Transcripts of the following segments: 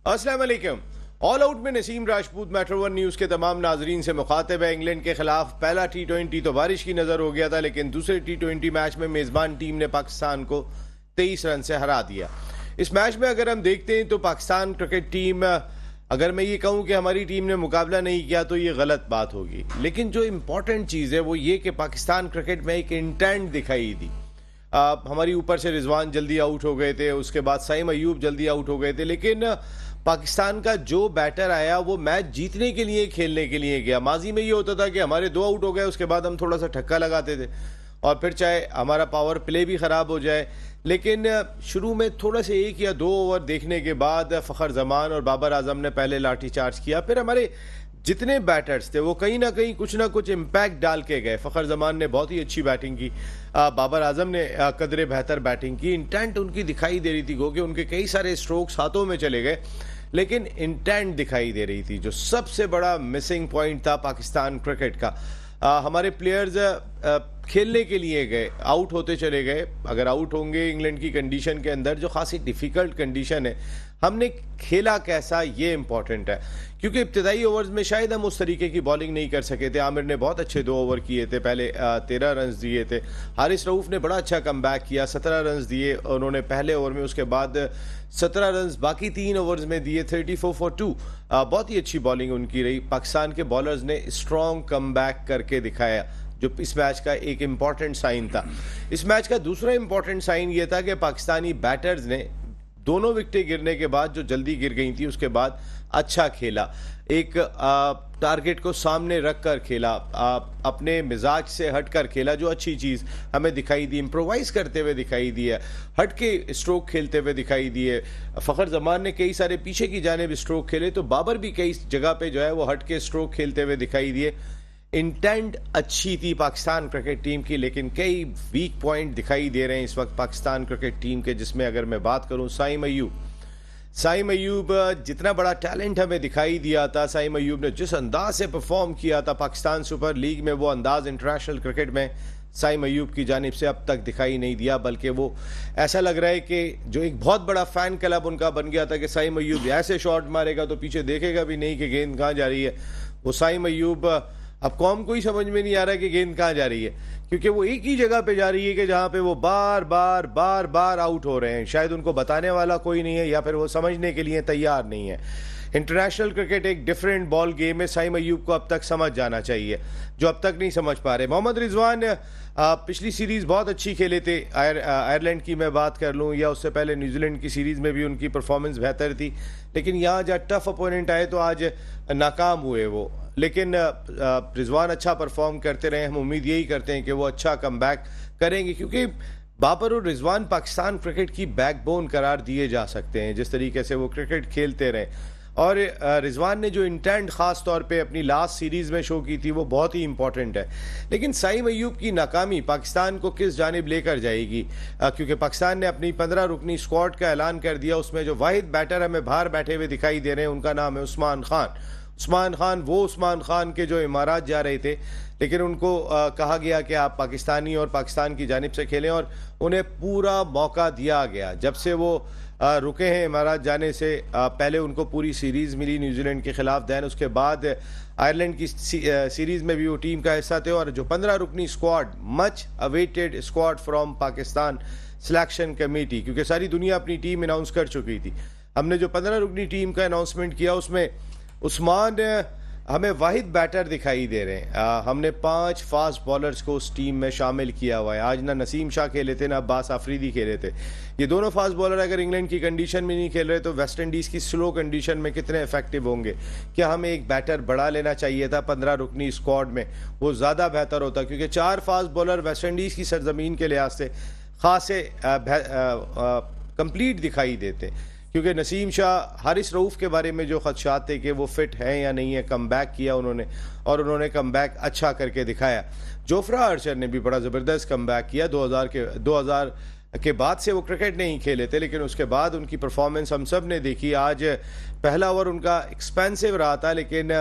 अस्सलाम वालेकुम। All out में Naseem Rajput metro one news के तमाम नाजरीन से मुखातिब है। इंग्लैंड के खिलाफ पहला T20 तो बारिश की नज़र हो गया था, लेकिन दूसरे T20 मैच में मेज़बान टीम ने पाकिस्तान को 23 रन से हरा दिया। इस मैच में अगर हम देखते हैं तो पाकिस्तान क्रिकेट टीम, अगर मैं ये कहूँ कि हमारी टीम ने मुकाबला नहीं किया तो ये गलत बात होगी, लेकिन जो इम्पोर्टेंट चीज़ है वो ये कि पाकिस्तान क्रिकेट में एक इंटेंट दिखाई दी। हमारी ऊपर से रिजवान जल्दी आउट हो गए थे, उसके बाद साइम अयूब जल्दी आउट हो गए थे, लेकिन पाकिस्तान का जो बैटर आया वो मैच जीतने के लिए, खेलने के लिए गया। माजी में ये होता था कि हमारे 2 आउट हो गए, उसके बाद हम थोड़ा सा ठक्का लगाते थे और फिर चाहे हमारा पावर प्ले भी ख़राब हो जाए, लेकिन शुरू में थोड़ा से 1 या 2 ओवर देखने के बाद फ़खर जमान और बाबर आजम ने पहले लाठी चार्ज किया। फिर हमारे जितने बैटर्स थे वो कहीं ना कहीं कुछ ना कुछ इम्पैक्ट डाल के गए। फ़खर जमान ने बहुत ही अच्छी बैटिंग की, बाबर आजम ने कदरे बेहतर बैटिंग की। इंटेंट उनकी दिखाई दे रही थी, क्योंकि उनके कई सारे स्ट्रोक्स हाथों में चले गए, लेकिन इंटेंट दिखाई दे रही थी। जो सबसे बड़ा मिसिंग पॉइंट था पाकिस्तान क्रिकेट का, हमारे प्लेयर्स खेलने के लिए गए, आउट होते चले गए। अगर आउट होंगे इंग्लैंड की कंडीशन के अंदर, जो खासी डिफ़िकल्ट कंडीशन है, हमने खेला कैसा ये इंपॉर्टेंट है, क्योंकि इब्तदाई ओवर्स में शायद हम उस तरीके की बॉलिंग नहीं कर सके थे। आमिर ने बहुत अच्छे 2 ओवर किए थे, पहले 13 रन दिए थे। हारिस रऊफ ने बड़ा अच्छा कमबैक किया, 17 रन दिए उन्होंने पहले ओवर में, उसके बाद 17 रन बाकी 3 ओवर्स में दिए, 34 for 2। बहुत ही अच्छी बॉलिंग उनकी रही। पाकिस्तान के बॉलर्स ने स्ट्रॉन्ग कमबैक करके दिखाया, जो इस मैच का एक इम्पॉर्टेंट साइन था। इस मैच का दूसरा इम्पॉर्टेंट साइन ये था कि पाकिस्तानी बैटर्स ने दोनों विकेटें गिरने के बाद, जो जल्दी गिर गई थी, उसके बाद अच्छा खेला। एक टारगेट को सामने रख कर खेला, अपने मिजाज से हट कर खेला, जो अच्छी चीज़ हमें दिखाई दी। इम्प्रोवाइज करते हुए दिखाई दी है, हट के स्ट्रोक खेलते हुए दिखाई दिए। फ़खर जमान ने कई सारे पीछे की जानिब स्ट्रोक खेले, तो बाबर भी कई जगह पे जो है वो हट के स्ट्रोक खेलते हुए दिखाई दिए। इंटेंट अच्छी थी पाकिस्तान क्रिकेट टीम की, लेकिन कई वीक पॉइंट दिखाई दे रहे हैं इस वक्त पाकिस्तान क्रिकेट टीम के, जिसमें अगर मैं बात करूं साइम अयूब जितना बड़ा टैलेंट हमें दिखाई दिया था, साइम अयूब ने जिस अंदाज से परफॉर्म किया था पाकिस्तान सुपर लीग में, वो अंदाज इंटरनेशनल क्रिकेट में साइम अयूब की जानिब से अब तक दिखाई नहीं दिया। बल्कि वो ऐसा लग रहा है कि जो एक बहुत बड़ा फ़ैन क्लब उनका बन गया था कि साइम अयूब ऐसे शॉट मारेगा तो पीछे देखेगा भी नहीं कि गेंद कहाँ जा रही है। वो साइम अयूब अब कौम को ही समझ में नहीं आ रहा है कि गेंद कहाँ जा रही है, क्योंकि वो एक ही जगह पे जा रही है कि जहाँ पे वो बार बार आउट हो रहे हैं। शायद उनको बताने वाला कोई नहीं है, या फिर वो समझने के लिए तैयार नहीं है। इंटरनेशनल क्रिकेट एक डिफरेंट बॉल गेम है, साइम अयूब को अब तक समझ जाना चाहिए, जो अब तक नहीं समझ पा रहे। मोहम्मद रिजवान पिछली सीरीज़ बहुत अच्छी खेले थे, आयरलैंड की मैं बात कर लूँ या उससे पहले न्यूजीलैंड की सीरीज़ में भी उनकी परफॉर्मेंस बेहतर थी, लेकिन यहाँ जब टफ अपोनेंट आए तो आज नाकाम हुए वो। लेकिन रिजवान अच्छा परफॉर्म करते रहे, हम उम्मीद यही करते हैं कि वो अच्छा कमबैक करेंगे, क्योंकि बाबर और रिजवान पाकिस्तान क्रिकेट की बैकबोन करार दिए जा सकते हैं, जिस तरीके से वो क्रिकेट खेलते रहे। और रिजवान ने जो इंटेंट ख़ास तौर पे अपनी लास्ट सीरीज़ में शो की थी वो बहुत ही इंपॉर्टेंट है। लेकिन साइम अयूब की नाकामी पाकिस्तान को किस जानिब लेकर जाएगी, क्योंकि पाकिस्तान ने अपनी 15 रुकनी स्क्वाड का ऐलान कर दिया। उसमें जो वाहिद बैटर हमें बाहर बैठे हुए दिखाई दे रहे हैं, उनका नाम है उस्मान खान। वो उस्मान खान के जो इमारात जा रहे थे, लेकिन उनको कहा गया कि आप पाकिस्तानी और पाकिस्तान की जानिब से खेलें, और उन्हें पूरा मौका दिया गया। जब से वो रुके हैं इमारात जाने से, पहले उनको पूरी सीरीज़ मिली न्यूजीलैंड के ख़िलाफ़, दैन उसके बाद आयरलैंड की सीरीज़ में भी वो टीम का हिस्सा थे। और जो 15 रुकनी squad, much awaited squad from Pakistan selection committee, क्योंकि सारी दुनिया अपनी टीम अनाउंस कर चुकी थी, हमने जो 15 रुकनी टीम का अनाउंसमेंट किया उसमें उस्मान हमें वाहिद बैटर दिखाई दे रहे हैं। हमने 5 फास्ट बॉलर्स को उस टीम में शामिल किया हुआ है। आज ना नसीम शाह खेले थे, ना अब्बास आफरीदी खेले थे। ये दोनों फास्ट बॉलर अगर इंग्लैंड की कंडीशन में नहीं खेल रहे तो वेस्ट इंडीज़ की स्लो कंडीशन में कितने इफेक्टिव होंगे। क्या हमें एक बैटर बढ़ा लेना चाहिए था 15 रुकनी स्क्वाड में, वो ज़्यादा बेहतर होता, क्योंकि 4 फास्ट बॉलर वेस्ट इंडीज़ की सरजमीन के लिहाज से खासे कंप्लीट दिखाई देते, क्योंकि नसीम शाह, हारिस रऊफ के बारे में जो खदशात थे कि वो फिट हैं या नहीं है, कमबैक किया उन्होंने, और उन्होंने कमबैक अच्छा करके दिखाया। जोफ्रा आर्चर ने भी बड़ा ज़बरदस्त कमबैक किया। 2000 के बाद से वो क्रिकेट नहीं खेले थे, लेकिन उसके बाद उनकी परफॉर्मेंस हम सब ने देखी। आज पहला ओवर उनका एक्सपेंसिव रहा था, लेकिन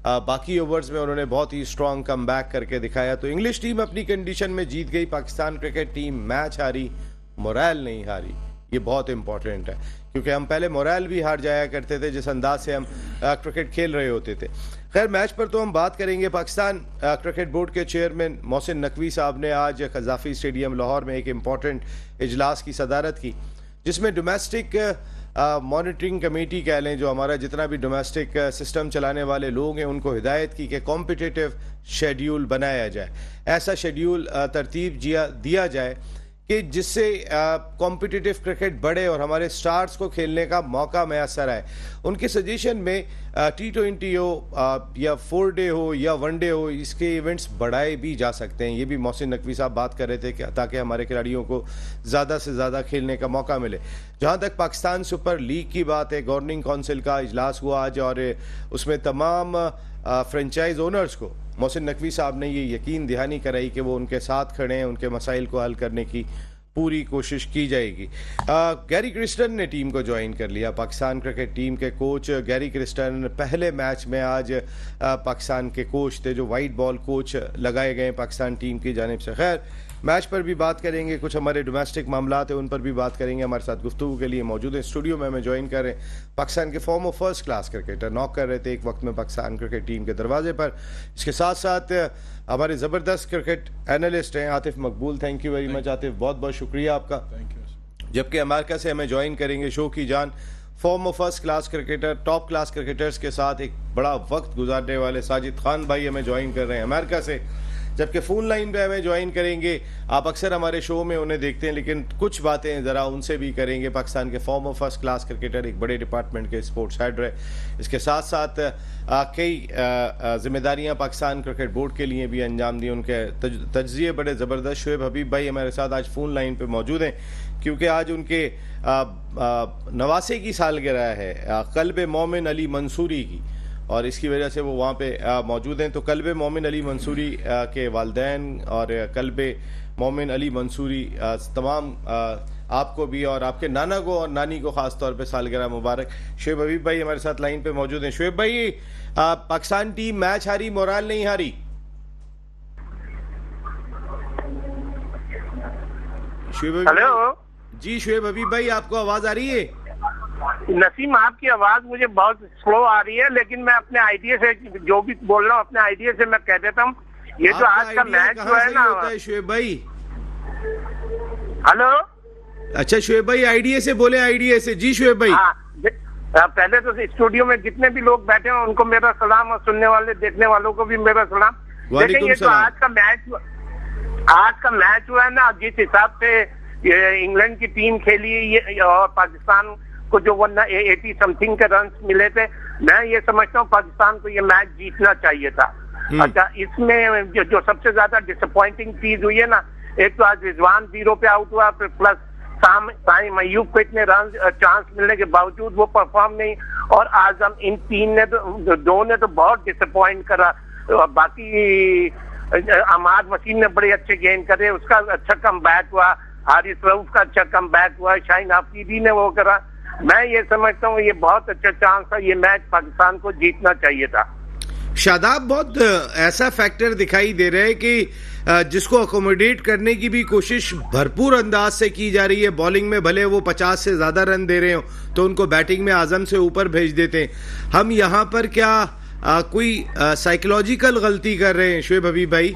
बाकी ओवर्स में उन्होंने बहुत ही स्ट्रॉन्ग कमबैक करके दिखाया। तो इंग्लिश टीम अपनी कंडीशन में जीत गई, पाकिस्तान क्रिकेट टीम मैच हारी, मोरल नहीं हारी। ये बहुत इंपॉर्टेंट है, क्योंकि हम पहले मोरल भी हार जाया करते थे जिस अंदाज से हम क्रिकेट खेल रहे होते थे। खैर, मैच पर तो हम बात करेंगे। पाकिस्तान क्रिकेट बोर्ड के चेयरमैन मोहसिन नकवी साहब ने आज कज़ाफ़ी स्टेडियम लाहौर में एक इम्पॉर्टेंट इजलास की सदारत की, जिसमें डोमेस्टिक मॉनिटरिंग कमेटी कह लें, जो हमारा जितना भी डोमेस्टिक सिस्टम चलाने वाले लोग हैं, उनको हिदायत की कि कॉम्पिटिटिव शेड्यूल बनाया जाए, ऐसा शेड्यूल तरतीब दिया जाए कि जिससे कॉम्पिटिटिव क्रिकेट बढ़े और हमारे स्टार्स को खेलने का मौका मैसर आए। उनके सजेशन में T20 हो या 4 डे हो या 1 डे हो, इसके इवेंट्स बढ़ाए भी जा सकते हैं। ये भी मोहसिन नकवी साहब बात कर रहे थे कि ताकि हमारे खिलाड़ियों को ज़्यादा से ज़्यादा खेलने का मौका मिले। जहाँ तक पाकिस्तान सुपर लीग की बात है, गवर्निंग काउंसिल का इजलास हुआ आज और उसमें तमाम फ्रेंचाइज ओनर्स को मोहसिन नकवी साहब ने ये यकीन दहानी कराई कि वो उनके साथ खड़े हैं, उनके मसाइल को हल करने की पूरी कोशिश की जाएगी। गैरी क्रिस्टन ने टीम को ज्वाइन कर लिया। पाकिस्तान क्रिकेट टीम के कोच गैरी क्रिस्टन पहले मैच में आज पाकिस्तान के कोच थे, जो वाइट बॉल कोच लगाए गए पाकिस्तान टीम की जानिब से। खैर, मैच पर भी बात करेंगे, कुछ हमारे डोमेस्टिक मामलात हैं उन पर भी बात करेंगे। हमारे साथ गुफ्तगू के लिए मौजूद है स्टूडियो में, हमें ज्वाइन कर रहे हैं पाकिस्तान के farmer first class cricketer, knock कर रहे थे एक वक्त में पाकिस्तान क्रिकेट टीम के दरवाजे पर। इसके साथ साथ हमारे ज़बरदस्त क्रिकेट एनालिस्ट हैं आतिफ मकबूल। Thank you very much Atif, बहुत बहुत शुक्रिया आपका। जबकि अमेरिका से हमें ज्वाइन करेंगे शो की जान farmer first class cricketer, top class cricketers के साथ एक बड़ा वक्त गुजारने वाले साजिद खान भाई हमें ज्वाइन कर रहे हैं अमेरिका से। जबकि फ़ोन लाइन पे हमें ज्वाइन करेंगे, आप अक्सर हमारे शो में उन्हें देखते हैं, लेकिन कुछ बातें ज़रा उनसे भी करेंगे। पाकिस्तान के फॉर्मर फर्स्ट क्लास क्रिकेटर, एक बड़े डिपार्टमेंट के स्पोर्ट्स हेड रहे। इसके साथ साथ कई जिम्मेदारियां पाकिस्तान क्रिकेट बोर्ड के लिए भी अंजाम दी, उनके तज्ज़िये बड़े ज़बरदस्त। शुएब हबीब भाई हमारे साथ आज फ़ोन लाइन पर मौजूद हैं, क्योंकि आज उनके 89 की सालगिरह है क़ल्ब मोमिन अली मंसूरी की, और इसकी वजह से वो वहाँ पे मौजूद हैं। तो क़ल्ब मोमिन अली मंसूरी के वालिदैन और क़ल्ब मोमिन अली मंसूरी तमाम आपको भी और आपके नाना को और नानी को ख़ास तौर पे सालगिरह मुबारक। शुएब हबीब भाई हमारे साथ लाइन पे मौजूद हैं। शुएब भाई, पाकिस्तान टीम मैच हारी, मोरल नहीं हारी। हेलो जी शुएब हबीब भाई, आपको आवाज़ आ रही है? नसीम, आपकी आवाज मुझे बहुत स्लो आ रही है, लेकिन मैं अपने आइडिया से जो भी बोल रहा हूँ अपने आइडिया से मैं कह देता हूँ। ये जो आज का मैच हुआ है ना शुएब भाई। हेलो, अच्छा शुएब भाई, आइडिया से बोले, आइडिया से। जी शुएब भाई। पहले तो स्टूडियो में जितने भी लोग बैठे हैं उनको मेरा सलाम, और सुनने वाले देखने वालों को भी मेरा सलाम। लेकिन ये जो आज का मैच हुआ है ना, जिस हिसाब से इंग्लैंड की टीम खेली और पाकिस्तान को जो 180 समथिंग के रन मिले थे, मैं ये समझता हूँ पाकिस्तान को ये मैच जीतना चाहिए था। अच्छा, इसमें जो सबसे ज्यादा डिसअपॉइंटिंग चीज हुई है ना, एक तो आज रिजवान 0 पे आउट हुआ, प्लस साइम अय्यूब को इतने रन चांस मिलने के बावजूद वो परफॉर्म नहीं, और आजम, इन तीन ने तो, दो ने तो बहुत डिसअपॉइंट करा। बाकी अहमद वसीम ने बड़े अच्छे गेंद करे, उसका अच्छा कम बैक हुआ, हारिस रऊफ का अच्छा कम बैक हुआ, शाहीन आफरीदी ने वो करा। मैं ये समझता हूँ ये बहुत अच्छा चांस था, ये मैच पाकिस्तान को जीतना चाहिए था। शादाब, बहुत ऐसा फैक्टर दिखाई दे रहा है कि जिसको अकोमोडेट करने की भी कोशिश भरपूर अंदाज से की जा रही है। बॉलिंग में भले वो 50 से ज्यादा रन दे रहे हो तो उनको बैटिंग में आजम से ऊपर भेज देते हैं। हम यहाँ पर क्या कोई साइकोलॉजिकल गलती कर रहे हैं शुएब हबीब भाई?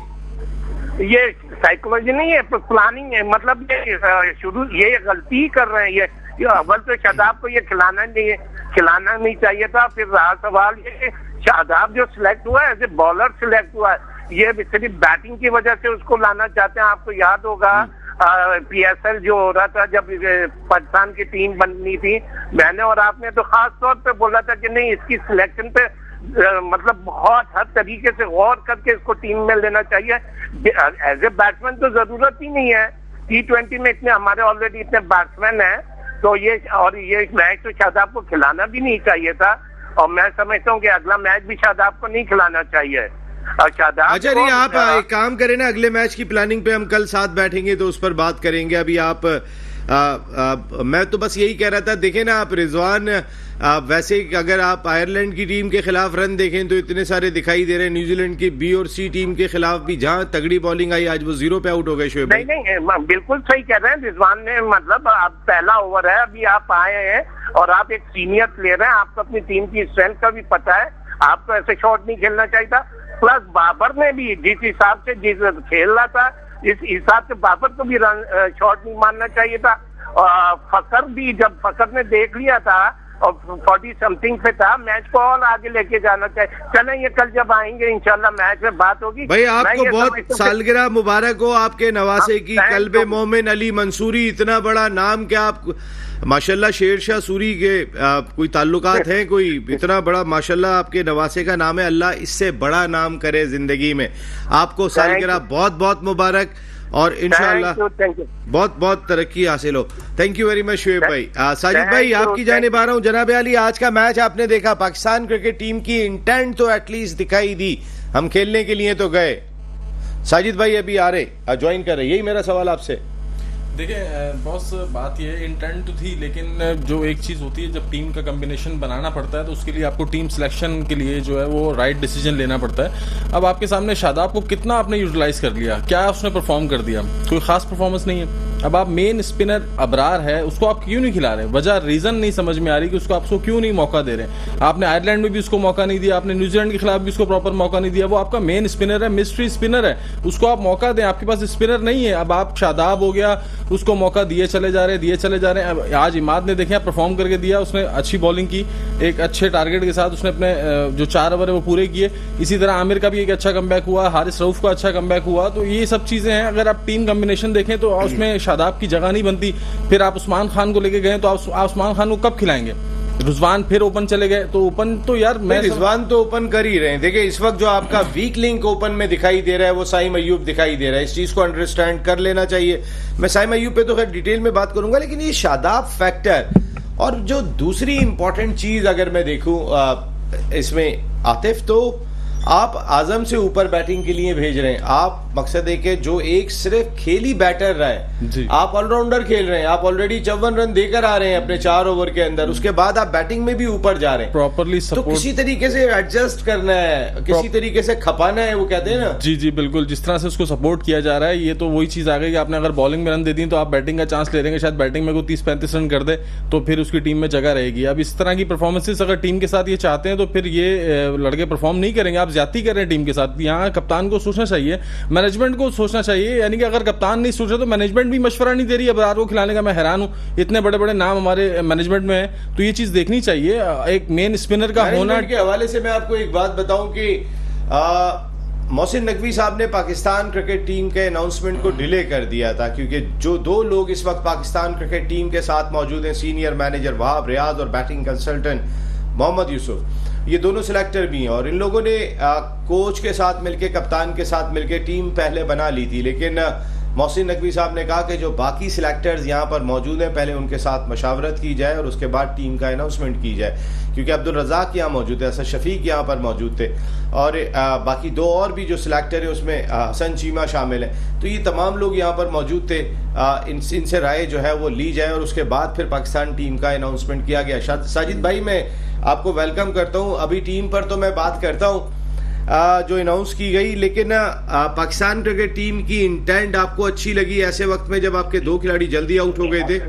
ये साइकोलॉजी नहीं है, प्लानिंग है। मतलब ये गलती ही कर रहे हैं। ये अव्वल तो शादाब को ये खिलाना नहीं चाहिए था। फिर रहा सवाल ये, शादाब जो सिलेक्ट हुआ है एज ए बॉलर सिलेक्ट हुआ है, ये सिर्फ बैटिंग की वजह से उसको लाना चाहते हैं। आपको याद होगा PSL जो हो रहा था जब पाकिस्तान की टीम बननी थी, मैंने और आपने तो खास तौर पे बोला था कि नहीं, इसकी सिलेक्शन पे मतलब बहुत हर तरीके से गौर करके इसको टीम में लेना चाहिए। एज ए बैट्समैन तो जरूरत ही नहीं है, T20 में इतने हमारे ऑलरेडी इतने बैट्समैन हैं, तो ये मैच तो शादाब को खिलाना भी नहीं चाहिए था। और मैं समझता हूँ कि अगला मैच भी शादाब को नहीं खिलाना चाहिए। और शादाब, अच्छा नहीं, आप एक काम करें ना, अगले मैच की प्लानिंग पे हम कल साथ बैठेंगे तो उस पर बात करेंगे। अभी आप मैं तो बस यही कह रहा था, देखें ना आप रिजवान, वैसे अगर आप आयरलैंड की टीम के खिलाफ रन देखें तो इतने सारे दिखाई दे रहे हैं। न्यूजीलैंड की बी और सी टीम के खिलाफ भी जहां तगड़ी बॉलिंग आई, आज वो 0 पे आउट हो गए। शोएब नहीं, बिल्कुल सही कह रहे हैं रिजवान ने, मतलब आप पहला ओवर है, अभी आप आए हैं और आप एक सीनियर प्लेयर हैं, आपको अपनी टीम की स्ट्रेंथ का भी पता है, आपको ऐसे शॉट नहीं खेलना चाहिए था। प्लस बाबर ने भी जिस हिसाब से खेल रहा था, इस हिसाब से बाबर को भी रन शॉट नहीं मारना चाहिए था। फकर भी, जब फकर ने देख लिया था और 40 समथिंग पे था, मैच को और आगे लेके जाना चाहिए। चलें, ये कल जब आएंगे इंशाल्लाह मैच में बात होगी। भाई आपको बहुत सालगिरह मुबारक हो आपके नवासे की। कल्बे मोमिन अली मंसूरी, इतना बड़ा नाम, क्या आप माशाल्लाह शेरशाह सूरी के कोई ताल्लुकात हैं? कोई इतना बड़ा माशाल्लाह आपके नवासे का नाम है। अल्लाह इससे बड़ा नाम करे जिंदगी में। आपको सालगिरह बहुत बहुत मुबारक और इंशाल्लाह बहुत बहुत तरक्की हासिल हो। Thank you very much Shoaib भाई। साजिद भाई आपकी जानिब आ रहा हूँ। जनाब अली, आज का मैच आपने देखा, पाकिस्तान क्रिकेट टीम की इंटेंट तो एटलीस्ट दिखाई दी, हम खेलने के लिए तो गए। साजिद भाई अभी आ रहे, ज्वाइन कर रहे, यही मेरा सवाल आपसे। देखिए बॉस, बात ये इंटेंट तो थी, लेकिन जो एक चीज़ होती है जब टीम का कॉम्बिनेशन बनाना पड़ता है तो उसके लिए आपको टीम सिलेक्शन के लिए जो है वो राइट डिसीजन लेना पड़ता है। अब आपके सामने शादाब को कितना आपने यूटिलाइज कर लिया, क्या उसने परफॉर्म कर दिया? कोई खास परफॉर्मेंस नहीं है। अब आप मेन स्पिनर अबरार है, उसको आप क्यों नहीं खिला रहे? वजह रीज़न नहीं समझ में आ रही कि उसको आपको क्यों नहीं मौका दे रहे। आपने आयरलैंड में भी उसको मौका नहीं दिया, आपने न्यूजीलैंड के खिलाफ भी उसको प्रॉपर मौका नहीं दिया। वो आपका मेन स्पिनर है, मिस्ट्री स्पिनर है, उसको आप मौका दें। आपके पास स्पिनर नहीं है। अब आप शादाब हो गया, उसको मौका दिए चले जा रहे हैं। आज इमाद ने देखे परफॉर्म करके दिया, उसने अच्छी बॉलिंग की, एक अच्छे टारगेट के साथ उसने अपने जो 4 ओवर है वो पूरे किए। इसी तरह आमिर का भी एक अच्छा कमबैक हुआ, हारिस रऊफ का अच्छा कमबैक हुआ। तो ये सब चीजें हैं। अगर आप टीम कॉम्बिनेशन देखें तो उसमें शादाब की जगह नहीं बनती। फिर आप उस्मान खान को लेके गए तो आप उस्मान खान को कब खिलाएंगे? रिजवान फिर ओपन चले गए, तो ओपन तो यार मैं रिजवान तो ओपन कर ही रहे हैं। देखिए इस वक्त जो आपका वीक लिंक ओपन में दिखाई दे रहा है वो साइम अय्यूब दिखाई दे रहा है। इस चीज को अंडरस्टैंड कर लेना चाहिए। मैं साइम अय्यूब पे तो खैर डिटेल में बात करूंगा, लेकिन ये शादाब फैक्टर और जो दूसरी इंपॉर्टेंट चीज अगर मैं देखूं इसमें, आतिफ, तो आप आजम से ऊपर बैटिंग के लिए भेज रहे हैं। आप मकसद है कि जो एक सिर्फ खेली बैटर रहा है, आप ऑलराउंडर खेल रहे हैं, आप ऑलरेडी 54 रन देकर आ रहे हैं अपने 4 ओवर के अंदर, उसके बाद आप बैटिंग में भी ऊपर जा रहे हैं प्रॉपरली। तो किसी तरीके से एडजस्ट करना है, किसी तरीके से खपाना है, वो कहते हैं ना। जी बिल्कुल, जिस तरह से उसको सपोर्ट किया जा रहा है, ये तो वही चीज आ गई कि आपने अगर बॉलिंग में रन दे दी तो आप बैटिंग का चांस ले लेंगे। शायद बैटिंग में कोई 30-35 रन कर दे तो फिर उसकी टीम में जगह रहेगी। अब इस तरह की परफॉर्मेंसेस अगर टीम के साथ ये चाहते हैं तो फिर ये लड़के परफॉर्म नहीं करेंगे। आप ज्यादती कर रहे हैं टीम के साथ। यहाँ कप्तान को सोचना चाहिए, मैनेजमेंट को सोचना चाहिए। यानी कि अगर कप्तान नहीं सोच रहा तो मैनेजमेंट भी मशवरा नहीं दे रही अबरार को खिलाने का। मैं हैरान हूँ, इतने बड़े बड़े नाम हमारे मैनेजमेंट में है, तो ये चीज देखनी चाहिए। एक मेन स्पिनर का होना के हवाले से मैं आपको एक बात बताऊं कि मोहसिन नकवी साहब ने पाकिस्तान क्रिकेट टीम के अनाउंसमेंट को डिले कर दिया था, क्योंकि जो 2 लोग इस वक्त पाकिस्तान क्रिकेट टीम के साथ मौजूद हैं, सीनियर मैनेजर वहाब रियाज और बैटिंग कंसल्टेंट मोहम्मद यूसुफ, ये दोनों सिलेक्टर भी हैं और इन लोगों ने कोच के साथ मिलकर, कप्तान के साथ मिलकर टीम पहले बना ली थी। लेकिन मोहसिन नकवी साहब ने कहा कि जो बाकी सिलेक्टर्स यहाँ पर मौजूद हैं पहले उनके साथ मशावरत की जाए और उसके बाद टीम का अनाउंसमेंट की जाए, क्योंकि अब्दुल रज़ाक यहाँ मौजूद है, असद शफीक यहाँ पर मौजूद थे और बाकी 2 और भी जो सिलेक्टर है उसमें हसन चीमा शामिल है। तो ये तमाम लोग यहाँ पर मौजूद थे। इनसे राय जो है वो ली जाए और उसके बाद फिर पाकिस्तान टीम का अनाउंसमेंट किया गया। साजिद भाई, मैं आपको वेलकम करता हूँ। अभी टीम पर तो मैं बात करता हूँ जो अनाउंस की गई, लेकिन पाकिस्तान क्रिकेट टीम की इंटेंट आपको अच्छी लगी ऐसे वक्त में जब आपके 2 खिलाड़ी जल्दी आउट हो गए थे?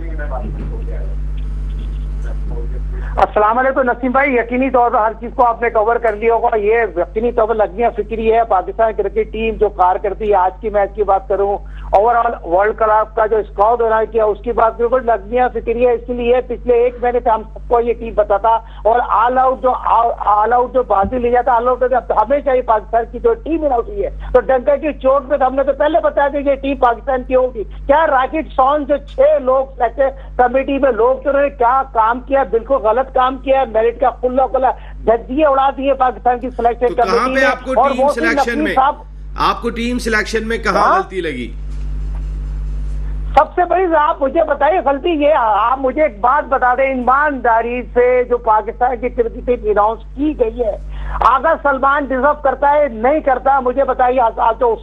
अस्सलाम वालेकुम नसीम भाई, यकीनी तौर पर हर चीज को आपने कवर कर लिया होगा। ये यकीनी तौर पर लगनिया फिक्री है पाकिस्तान क्रिकेट टीम जो कारकर्दी आज की मैच की बात करूं, ओवरऑल वर्ल्ड कप का जो स्क्वाड बना किया उसकी बात बिल्कुल लगनिया फिक्री है। इसलिए पिछले 1 महीने से हम सबको ये टीम बताता और ऑल आउट जो बाजी ले जाता, ऑल आउट हमेशा ही पाकिस्तान की जो टीम आउट हुई है तो डंका की चोट पे हमने तो पहले बताया था ये टीम पाकिस्तान की होगी। क्या राशिद खान जो 6 लोग कमेटी में लोग तो उन्होंने क्या काम किया, बिल्कुल गलत काम किया। मेरिट का खुला धज्जियां उड़ा दिए पाकिस्तान की सिलेक्शन कमेटी ने। आपको टीम सिलेक्शन में कहां गलती लगी? सबसे बड़ी आप मुझे बताइए गलती ये, आप मुझे एक बात बता दें ईमानदारी से, जो पाकिस्तान की क्रिकेट टीम अनाउंस की गई है, अगर सलमान डिजर्व करता है नहीं करता मुझे बताइए। तो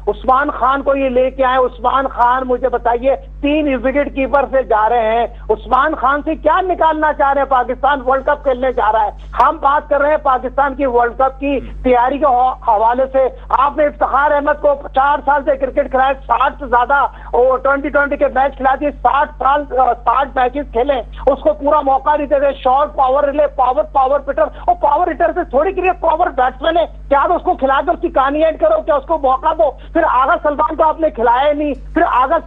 उस्मान खान को ये लेके आए, उस्मान खान मुझे बताइए 3 विकेट कीपर से जा रहे हैं। उस्मान खान से क्या निकालना चाह रहे हैं? पाकिस्तान वर्ल्ड कप खेलने जा रहा है। हम बात कर रहे हैं पाकिस्तान की वर्ल्ड कप की तैयारी के हवाले से। आपने इफ्तिखार अहमद को 4 साल से क्रिकेट खिलाया, 60 से ज्यादा 2020 के मैच खिला दिए, 60 मैचेस खेले, उसको पूरा मौका नहीं देते। शॉर्ट पावर रिले, पावर पिटर, और पावर हिटर से थोड़ी क्रिकेट पावर बैट्समैन है, क्या तो उसको खिला दो, उसकी कहानी ऐड करो, क्या उसको मौका दो। फिर आगा सलमान को आपने खिलाया नहीं, फिर आगा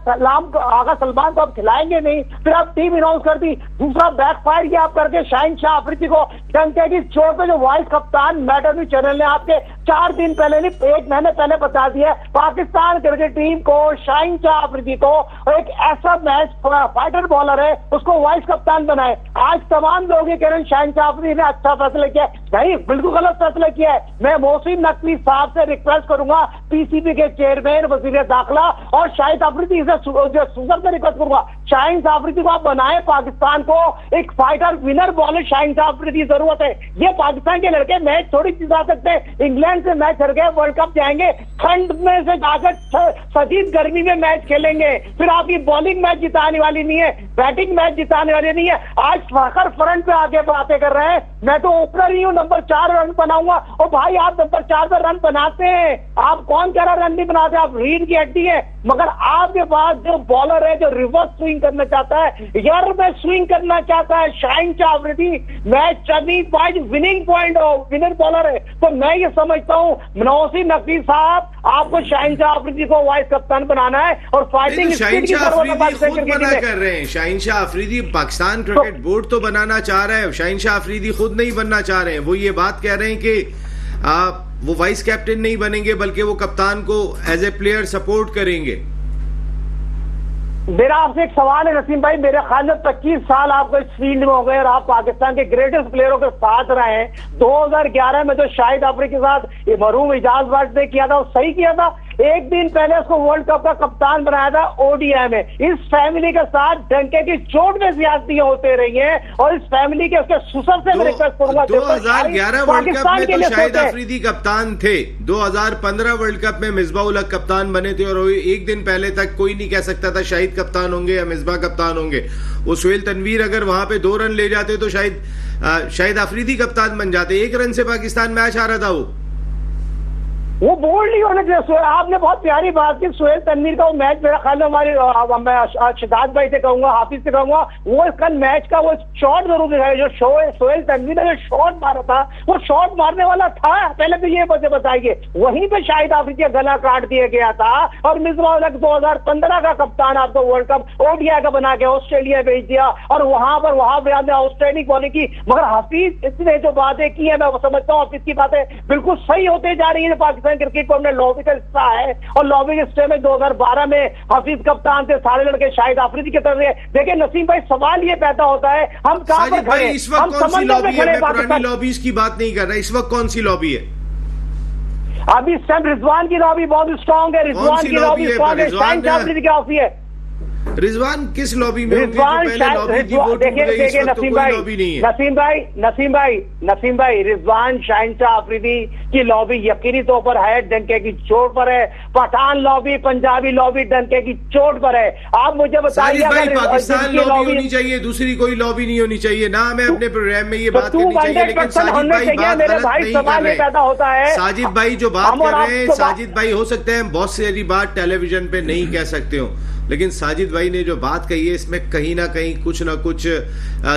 सलमान को आप खिलाएंगे नहीं, फिर आप टीम अनाउंस कर दी। दूसरा बैकफायर किया आप करके शाहीन शाह अफरीदी को डंके की चोट पे, जो वाइस कप्तान मैटर न्यूज चैनल ने आपके 4 दिन पहले नहीं 1 महीने पहले बता दिया, पाकिस्तान क्रिकेट टीम को शाहीन शाह अफरीदी को एक ऐसा मैच फाइटर बॉलर है उसको वाइस कप्तान बनाए। आज तमाम लोग ये कह रहे हैं शाहीन शाह अफरीदी ने अच्छा फैसला किया, नहीं बिल्कुल गलत फैसला किया है। मैं मोहसिन नकवी साहब से रिक्वेस्ट करूंगा, पीसीबी के चेयरमैन वजीर दाखिला और शाहिद अफरीदी से सुजर से रिक्वेस्ट करूंगा, शाहीन शाह अफरीदी को आप बनाए। पाकिस्तान को एक fighter winner bowler Shaheen Shah Afridi की जरूरत है। ये पाकिस्तान के लड़के मैच थोड़ी जिता सकते हैं। इंग्लैंड से मैच हार गए, वर्ल्ड कप जाएंगे, ठंड में से जाकर शदीद गर्मी में मैच खेलेंगे। फिर आपकी बॉलिंग मैच जिताने वाली नहीं है, बैटिंग मैच जिताने वाली नहीं है। आज फखर फ्रंट पे आके बातें कर रहे हैं, मैं तो ओपनर ही हूँ, नंबर 4 रन बनाऊंगा। और भाई आप नंबर 4 पर रन बनाते हैं, आप कौन कह रहा रन नहीं बनाते? आप रीढ़ की हड्डी है, मगर आपके पास जो बॉलर है जो रिवर्स स्विंग करना चाहता है, यार में स्विंग करना चाहता है, Shaheen Shah Afridi match turning point, winning point winner bowler है। तो मैं ये समझता हूँ मोहसिन नकवी साहब, आपको शाहीन शाह अफरीदी को वाइस कप्तान बनाना है और फाइटिंग शाहीन शाह अफरीदी खुद मना कर रहे हैं। शाहीन शाह अफरीदी पाकिस्तान क्रिकेट बोर्ड तो बनाना चाह रहा है, शाहीन शाह अफरीदी खुद नहीं बनना चाह रहे हैं। वो ये बात कह रहे हैं कि वो वाइस कैप्टन नहीं बनेंगे बल्कि वो कप्तान को एज ए प्लेयर सपोर्ट करेंगे। मेरा आपसे एक सवाल है नसीम भाई, मेरे ख्याल में 25 साल आपको इस फील्ड में हो गए और आप पाकिस्तान के ग्रेटेस्ट प्लेयरों के साथ रहे हैं। 2011 में जो शाहिद अफरीदी के साथ मरहूम इजाज भट्ट ने किया था वो सही किया था। एक दिन पहले उसको वर्ल्ड कप का कप्तान बनाया था ओडीआई में। इस फैमिली के साथ डंके की चोट में ज्यादतियां होते रही हैं और इस फैमिली के उसके सुसर से मैं रिक्वेस्ट करूंगा। 2011 वर्ल्ड कप में तो शाहिद अफरीदी कप्तान थे, 2015 वर्ल्ड कप में मिसबाह उल हक कप्तान बने थे और एक दिन पहले तक कोई नहीं कह सकता था शाहिद कप्तान होंगे या मिसबाह कप्तान होंगे। वो सुहेल तनवीर अगर वहां पे 2 रन ले जाते तो शाहिद अफरीदी कप्तान बन जाते। 1 रन से पाकिस्तान मैच हारा था। वो बोल्ड नहीं होने चाहिए। आपने बहुत प्यारी बात की, सुहेल तनवीर का वो मैच मेरा ख्याल में हमारे मैं शिदात भाई से कहूंगा, हाफिज से कहूंगा, वो कल मैच का वो शॉट जरूर दिखाया जो सुहेल तनवीर ने जो शॉट मारा था वो शॉट मारने वाला था। पहले तो ये मुझे बताइए, वहीं पे शाहिद अफरीदी का गला काट दिया गया था और मिसबाह उल हक 2015 का कप्तान आपको वर्ल्ड कप ओडीआई का बना के ऑस्ट्रेलिया भेज दिया और वहां पर आउटस्टैंडिंग बॉलिंग की। मगर हाफिज इसने जो बातें की है मैं समझता हूँ हाफिज की बातें बिल्कुल सही होते जा रही है। पाकिस्तान क्रिकेट को हमने लॉबी का हिस्सा है और लॉबी के हिस्से में 2012 में हफीज कप्तान थे, सारे लड़के शाहिद अफरीदी की तरफ। देखिए नसीम भाई, सवाल ये पैदा होता है हम कहां पर खड़े, हम समंदर में खड़े। पुरानी लॉबीज की बात नहीं कर रहा, इस वक्त कौन सी लॉबी है? अभी इस टाइम रिजवान की लॉबी बहुत स्ट्रॉन्ग है, रिजवान की लॉबी स्ट्रॉन्ग है, शाहीन शाह अफरीदी की लॉबी है। रिजवान किस लॉबी में? देखिए नसीम भाई रिजवान शाहीन शाह अफरीदी की लॉबी यकीनी तौर पर है, डंके की चोट पर है। पठान लॉबी, पंजाबी लॉबी डंके की चोट पर है। आप मुझे बताइए, अगर पाकिस्तान लॉबी होनी चाहिए, दूसरी कोई लॉबी नहीं होनी चाहिए ना। मैं अपने प्रोग्राम में ये बात करनी चाहिए, लेकिन साजिद भाई बात गलत नहीं कर रहे। पैदा होता है साजिद भाई जो बात कर रहे हैं, साजिद भाई हो सकते हैं बहुत सारी बात टेलीविजन पे नहीं कह सकते हो, लेकिन साजिद भाई ने जो बात कही है इसमें कहीं ना कहीं कुछ ना कुछ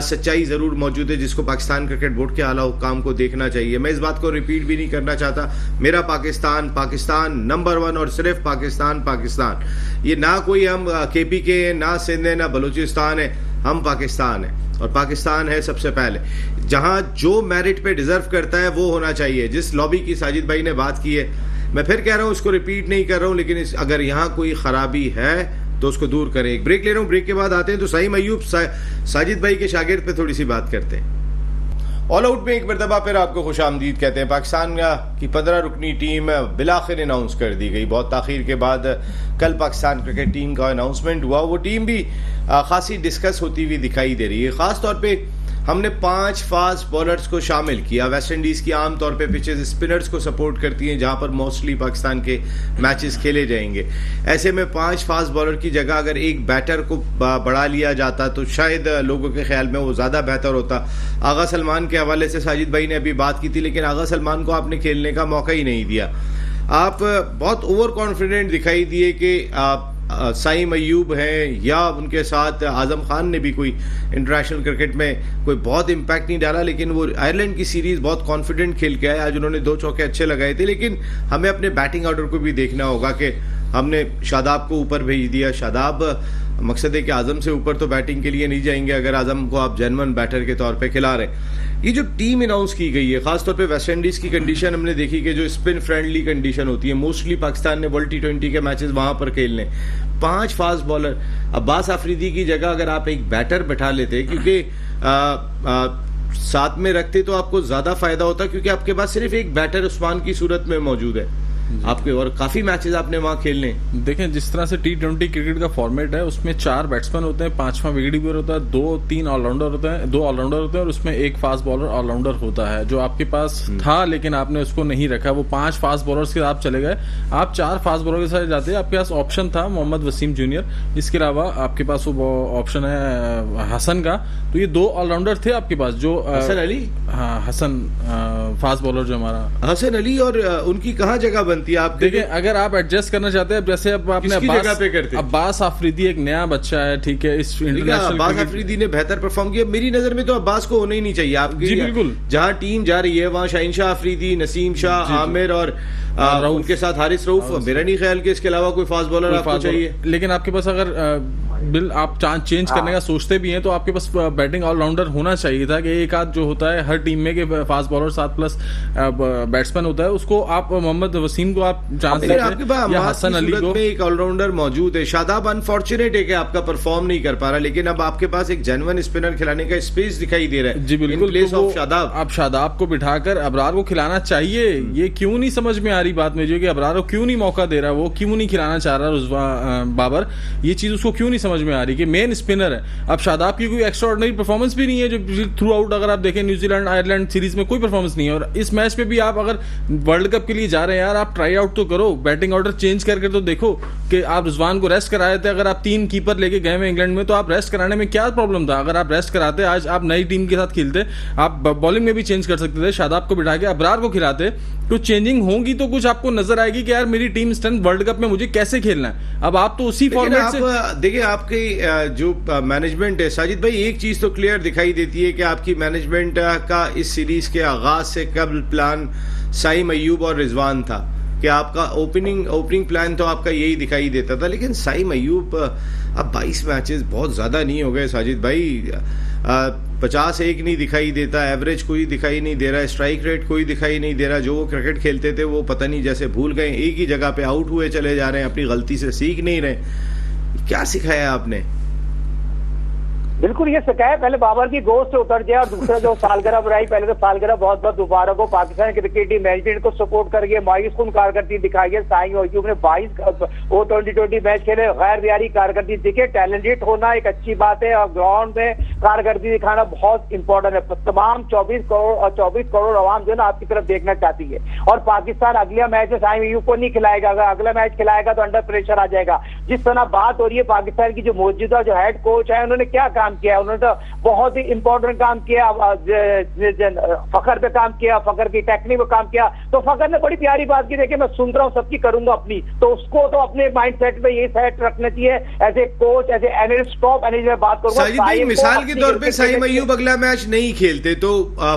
सच्चाई जरूर मौजूद है, जिसको पाकिस्तान क्रिकेट बोर्ड के आला हुक्काम को देखना चाहिए। मैं इस बात को रिपीट भी नहीं करना चाहता। मेरा पाकिस्तान नंबर 1 और सिर्फ पाकिस्तान। ये ना कोई हम KPK है, ना सिंध है, ना बलूचिस्तान है, हम पाकिस्तान है और पाकिस्तान है सबसे पहले। जहां जो मेरिट पे डिजर्व करता है वो होना चाहिए। जिस लॉबी की साजिद भाई ने बात की है, मैं फिर कह रहा हूं, उसको रिपीट नहीं कर रहा हूं, लेकिन अगर यहाँ कोई खराबी है तो उसको दूर करें। एक ब्रेक ले रहा हूं, ब्रेक के बाद आते हैं तो सईम अय्यूब साजिद भाई के शागिर्द पे थोड़ी सी बात करते हैं। ऑल आउट में एक मरतबा फिर आपको खुश आमदीद कहते हैं। पाकिस्तान की 15 रुकनी टीम बिलाखिर अनाउंस कर दी गई। बहुत ताखीर के बाद कल पाकिस्तान क्रिकेट टीम का अनाउंसमेंट हुआ। वो टीम भी खासी डिस्कस होती हुई दिखाई दे रही है। खास तौर पे हमने 5 फास्ट बॉलर्स को शामिल किया। वेस्ट इंडीज की आमतौर पे पिचेस स्पिनर्स को सपोर्ट करती हैं, जहां पर मोस्टली पाकिस्तान के मैचेस खेले जाएंगे। ऐसे में 5 फास्ट बॉलर की जगह अगर एक बैटर को बढ़ा लिया जाता तो शायद लोगों के ख्याल में वो ज़्यादा बेहतर होता। आगा सलमान के हवाले से साजिद भाई ने अभी बात की थी, लेकिन आगा सलमान को आपने खेलने का मौका ही नहीं दिया। आप बहुत ओवर कॉन्फिडेंट दिखाई दिए कि आप साइम अयूब हैं या उनके साथ आजम खान ने भी कोई इंटरनेशनल क्रिकेट में कोई बहुत इम्पैक्ट नहीं डाला, लेकिन वो आयरलैंड की सीरीज बहुत कॉन्फिडेंट खेल के आए। आज उन्होंने 2 चौके अच्छे लगाए थे, लेकिन हमें अपने बैटिंग ऑर्डर को भी देखना होगा कि हमने शादाब को ऊपर भेज दिया। शादाब मकसद है कि आजम से ऊपर तो बैटिंग के लिए नहीं जाएंगे अगर आजम को आप जेन्युइन बैटर के तौर पे खिला रहे। ये जो टीम अनाउंस की गई है, खासतौर पे वेस्ट इंडीज की कंडीशन हमने देखी कि जो स्पिन फ्रेंडली कंडीशन होती है, मोस्टली पाकिस्तान ने वर्ल्ड T20 के मैचेस वहां पर खेलने। 5 फास्ट बॉलर, अब्बास आफरीदी की जगह अगर आप एक बैटर बैठा लेते, क्योंकि साथ में रखते तो आपको ज्यादा फायदा होता, क्योंकि आपके पास सिर्फ एक बैटर उस्मान की सूरत में मौजूद है आपके, और काफी मैचेस आपने वहां खेलने। देखें, जिस तरह से T20 क्रिकेट का फॉर्मेट है, उसमें 4 बैट्समैन होते हैं, 5वां विकेट कीपर होता है, 2-3 ऑलराउंडर होते हैं, 2 ऑलराउंडर होते हैं और उसमें एक फास्ट बॉलर ऑलराउंडर होता है, जो आपके पास था लेकिन आपने उसको नहीं रखा। वो 5 फास्ट बॉलर्स के साथ चले गए, आप 4 फास्ट बॉलर के साथ जाते हैं। आपके पास ऑप्शन था मोहम्मद वसीम जूनियर, इसके अलावा आपके पास वो ऑप्शन है हसन का, तो ये 2 ऑलराउंडर थे आपके पास। जो हसन अली, हाँ हसन फास्ट बॉलर जो हमारा हसन अली, और उनकी कहाँ जगह बनती है आप? देखिए, अगर आप एडजस्ट करना चाहते हैं, जैसे अब आपने अब्बास आफरीदी एक नया बच्चा है, ठीक है, इस इंटरनेशनल अब्बास आफरीदी ने बेहतर परफॉर्म किया। मेरी नजर में तो अब्बास को होना ही नहीं चाहिए आपकी। जी बिल्कुल, जहां टीम जा रही है वहां शाहीन शाह अफरीदी, नसीम शाह, आमिर और उनके साथ हारिस रऊफ, मेरा नहीं ख्याल कि इसके अलावा कोई फास्ट बॉलर आपको चाहिए। लेकिन आपके पास अगर आप चेंज करने का सोचते भी हैं तो आपके पास बैटिंग ऑलराउंडर होना चाहिए था, कि एक आध जो होता है हर टीम में कि फास्ट बॉलर 7+ बैट्समैन होता है, उसको आप मोहम्मद वसीम को आप चांस देते हैं या हसन अली को। एक ऑलराउंडर मौजूद है। शादाब अनफॉर्चुनेट है कि आपका परफॉर्म नहीं कर पा रहा, लेकिन अब आपके पास एक जेन्युइन स्पिनर खिलाने का स्पेस दिखाई दे रहा है। जी बिल्कुल, शादाब, आप शादाब को बिठाकर अबरार को खिलाना चाहिए। ये क्यों नहीं समझ में आ रही बात मुझे कि अबरार को क्यों नहीं मौका दे रहा, वो क्यों नहीं खिलाना चाह रहा रुजवा बाबर, ये चीज उसको क्यों नहीं समझ में आ रही कि मेन स्पिनर है। अब शादाब की कोई एक्स्ट्राऑर्डिनरी परफॉर्मेंस भी नहीं है, जो थ्रू आउट अगर आप देखें न्यूजीलैंड आयरलैंड सीरीज में कोई परफॉर्मेंस नहीं है, और इस मैच में भी आप अगर वर्ल्ड कप के लिए जा रहे हैं यार, आप ट्राई आउट तो करो, बैटिंग ऑर्डर चेंज करके तो देखो। कि आप रिजवान को रेस्ट कराए थे, अगर आप 3 कीपर लेके गए हैं इंग्लैंड में, तो आप रेस्ट कराने में क्या प्रॉब्लम था? अगर आप रेस्ट कराते, आज आप नई टीम के साथ खेलते, आप बॉलिंग में भी चेंज कर सकते थे, शादाब को बिठा के अबरार को खिलाते, तो चेंजिंग होगी तो कुछ आपको नजर आएगी कि यार मेरी टीम स्ट्रेंथ वर्ल्ड कप में मुझे कैसे खेलना है। अब आप तो उसी फॉर्मेट से देखिए, आपकी जो मैनेजमेंट है साजिद भाई, एक चीज तो क्लियर दिखाई देती है कि आपकी मैनेजमेंट का इस सीरीज के आगाज से कबल प्लान साइम अयूब और रिजवान था, कि आपका ओपनिंग प्लान तो आपका यही दिखाई देता था। लेकिन साइम अयूब, अब 22 मैचेस बहुत ज्यादा नहीं हो गए साजिद भाई? 50-1 नहीं दिखाई देता, एवरेज कोई दिखाई नहीं दे रहा, स्ट्राइक रेट कोई दिखाई नहीं दे रहा। जो वो क्रिकेट खेलते थे वो पता नहीं जैसे भूल गए, एक ही जगह पे आउट हुए चले जा रहे हैं, अपनी गलती से सीख नहीं रहे। क्या सिखाया आपने? बिल्कुल ये सिखाया, पहले बाबर की गोश्त से उतर जाए, और दूसरा जो सालगिरह बनाई, पहले तो सालगिरह बहुत बहुत मुबारक हो। पाकिस्तान क्रिकेट टीम मैनेजमेंट को सपोर्ट करके मायूस कुन कारकर्दगी दिखाई है। साइम अयूब ने 22 T20 मैच खेले, गैर रियारी कारकर्दगी दिखे। टैलेंटेड होना एक अच्छी बात है, और ग्राउंड में कारकर्दगी दिखाना बहुत इंपॉर्टेंट है। तमाम 24 करोड़ आवाम जो है ना आपकी तरफ देखना चाहती है। और पाकिस्तान अगला मैच में साइम अयूब को नहीं खिलाएगा, अगर अगला मैच खिलाएगा तो अंडर प्रेशर आ जाएगा। जिस तरह बात हो रही है, पाकिस्तान की जो मौजूदा जो हेड कोच है, उन्होंने क्या काम किया है? उन्होंने तो बहुत ही इंपॉर्टेंट काम किया, फखर पे काम किया, फखर की टेक्निक पे काम किया। तो फखर ने बड़ी प्यारी बात की, देखिए मैं सुन रहा हूँ, सबकी करूंगा अपनी, तो उसको तो अपने माइंड सेट में ये सेट रखना चाहिए as a coach, as a analyst, top analyst में बात करूंगा। मिसाल के तौर पे साइम अयूब अगला मैच नहीं खेलते तो